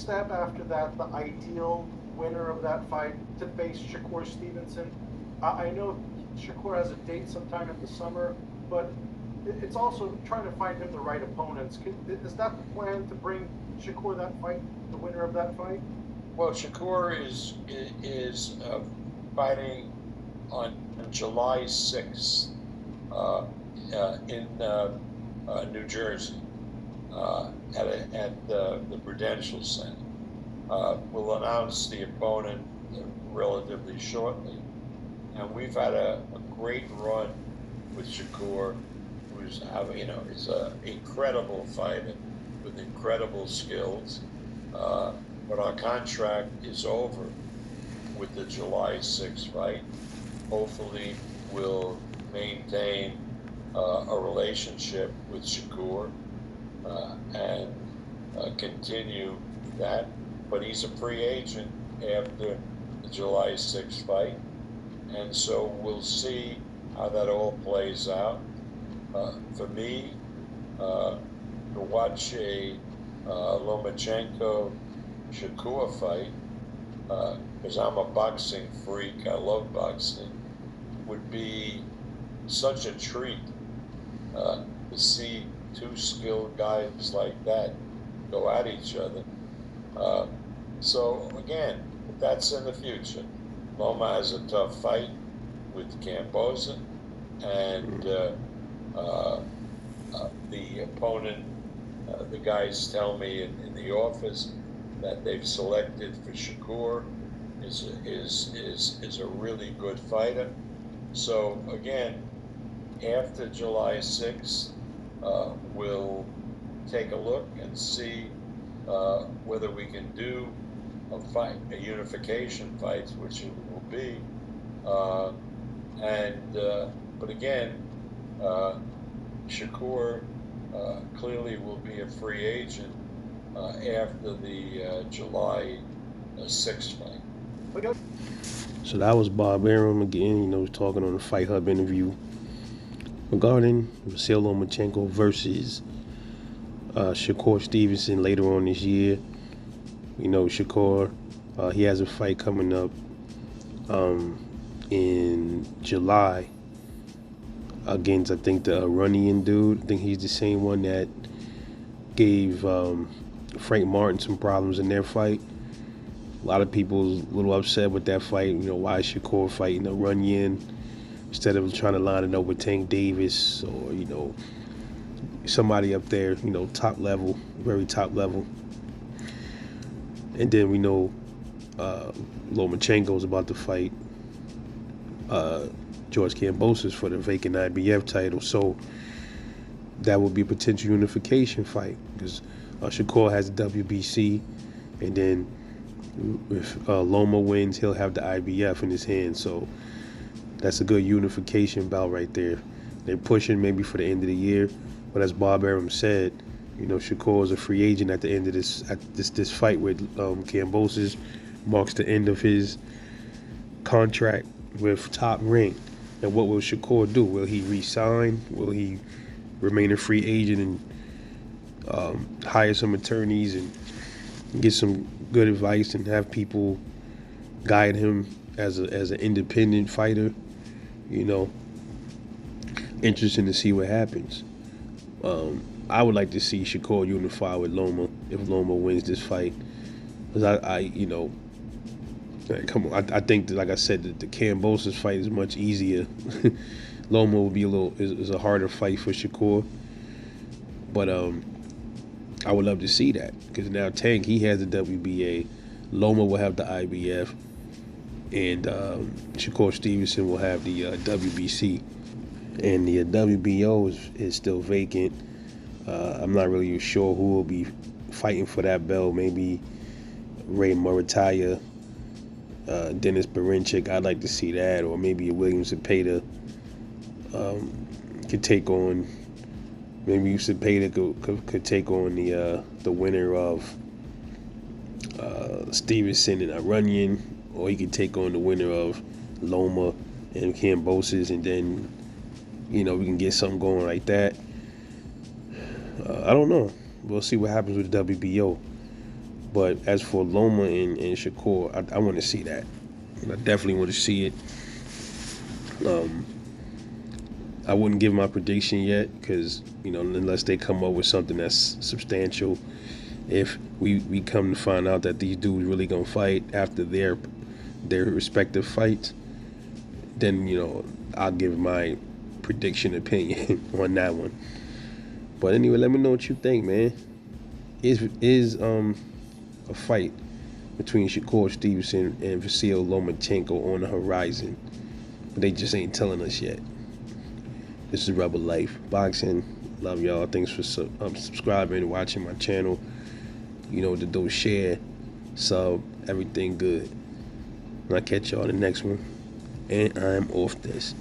step after that the ideal winner of that fight to face Shakur Stevenson? I know Shakur has a date sometime in the summer, but it's also trying to find him the right opponents. Is that the plan to bring Shakur that fight, the winner of that fight? Well, Shakur is fighting on July 6th in New Jersey at the Prudential Center. We'll announce the opponent relatively shortly, and we've had a great run with Shakur, who's is an incredible fighter with incredible skills. But our contract is over with the July 6th fight. Hopefully, we'll maintain a relationship with Shakur and continue that. But he's a free agent after the July 6th fight, and so we'll see how that all plays out. For me, to watch a Lomachenko Shakur fight, because I'm a boxing freak, I love boxing, would be such a treat to see two skilled guys like that go at each other. So again, that's in the future. Loma has a tough fight with Cambosa, and the opponent, the guys tell me in the office that they've selected for Shakur is a really good fighter. So again, after July 6th, we'll take a look and see whether we can do a fight, a unification fight, which it will be. But again, Shakur clearly will be a free agent after the July 6th fight. So that was Bob Arum again, talking on the Fight Hub interview regarding Vasily Lomachenko versus Shakur Stevenson later on this year. Shakur, he has a fight coming up in July against, I think, the Iranian dude. I think he's the same one that gave Frank Martin some problems in their fight. A lot of people a little upset with that fight. Why is Shakur fighting Iranian instead of trying to line it up with Tank Davis or, somebody up there, top level, very top level. And then we know Lomachenko is about to fight George Kambosos for the vacant IBF title. So that would be a potential unification fight because Shakur has the WBC, and then if Loma wins, he'll have the IBF in his hand. So that's a good unification bout right there. They're pushing maybe for the end of the year, but as Bob Arum said, Shakur is a free agent at the end of this fight with Kambosos. Marks the end of his contract with Top Rank. And what will Shakur do? Will he re-sign? Will he remain a free agent and hire some attorneys and get some good advice and have people guide him as an independent fighter? Interesting to see what happens. I would like to see Shakur unify with Loma if Loma wins this fight. Because I think that, like I said, the Kambosos fight is much easier. Loma will be is a harder fight for Shakur. But I would love to see that because now Tank, he has the WBA, Loma will have the IBF, and Shakur Stevenson will have the WBC, and the WBO is still vacant. I'm not really sure who will be fighting for that belt. Maybe Ray Murataya, Dennis Berinchik. I'd like to see that, or maybe William Zepeda could take on. Maybe Zepeda could take on the winner of Stevenson and Iranian, or he could take on the winner of Loma and Kambosos, and then we can get something going like that. I don't know. We'll see what happens with the WBO. But as for Loma and Shakur, I want to see that. I definitely want to see it. I wouldn't give my prediction yet because, unless they come up with something that's substantial. If we come to find out that these dudes really gonna fight after their respective fights, then I'll give my prediction opinion on that one. But anyway, let me know what you think, man. Is a fight between Shakur Stevenson and Vasily Lomachenko on the horizon? But they just ain't telling us yet. This is Rebel Life Boxing. Love y'all. Thanks for subscribing and watching my channel. You know what to do. Share, sub, everything good. And I'll catch y'all in the next one. And I'm off this.